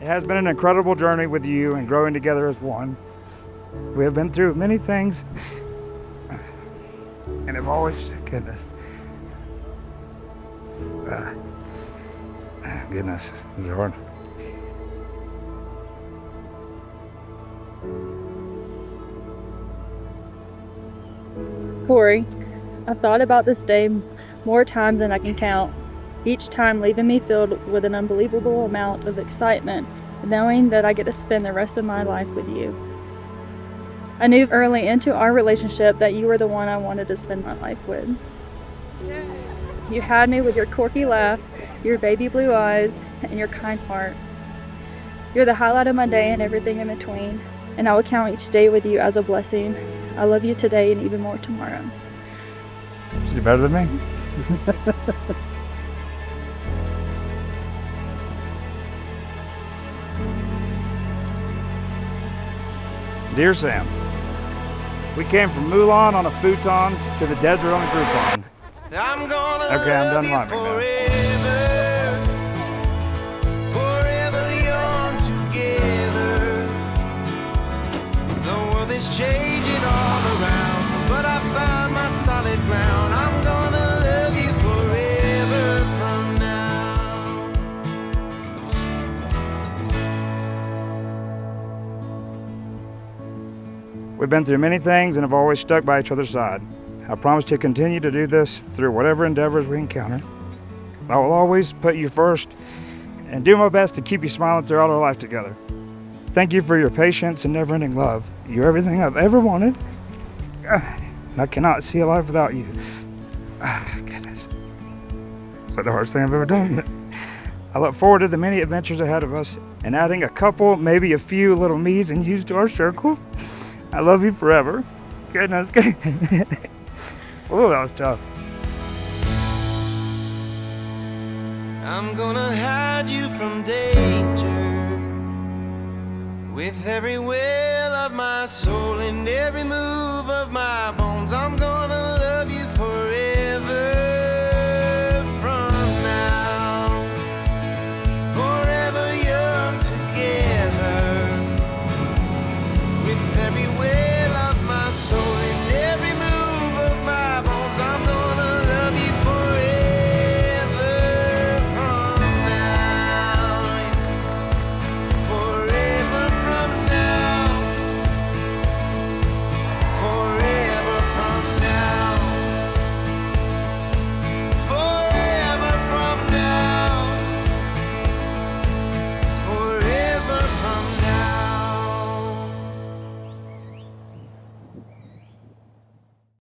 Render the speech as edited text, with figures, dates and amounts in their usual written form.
It has been an incredible journey with you and growing together as one. We have been through many things and have always, goodness, this is hard. Cory, I've thought about this day more times than I can count, each time leaving me filled with an unbelievable amount of excitement, knowing that I get to spend the rest of my life with you. I knew early into our relationship that you were the one I wanted to spend my life with. You had me with your quirky laugh, your baby blue eyes, and your kind heart. You're the highlight of my day and everything in between, and I will count each day with you as a blessing. I love you today and even more tomorrow. She's better than me. Dear Sam, we came from Mulan on a futon to the desert on a Groupon. Okay, I'm done rhyming now. Forever young together. The world is changing all around, but I found my solid ground. I'm gonna love you forever from now. We've been through many things and have always stuck by each other's side. I promise to continue to do this through whatever endeavors we encounter. I will always put you first and do my best to keep you smiling throughout our life together. Thank you for your patience and never-ending love. You're everything I've ever wanted. And I cannot see a life without you. Goodness. It's like the hardest thing I've ever done. I look forward to the many adventures ahead of us and adding a couple, maybe a few little me's and you's to our circle. I love you forever. Goodness. Oh, that was tough. I'm gonna hide you from danger with every will of my soul and every move of my bones. I'm gonna love you forever.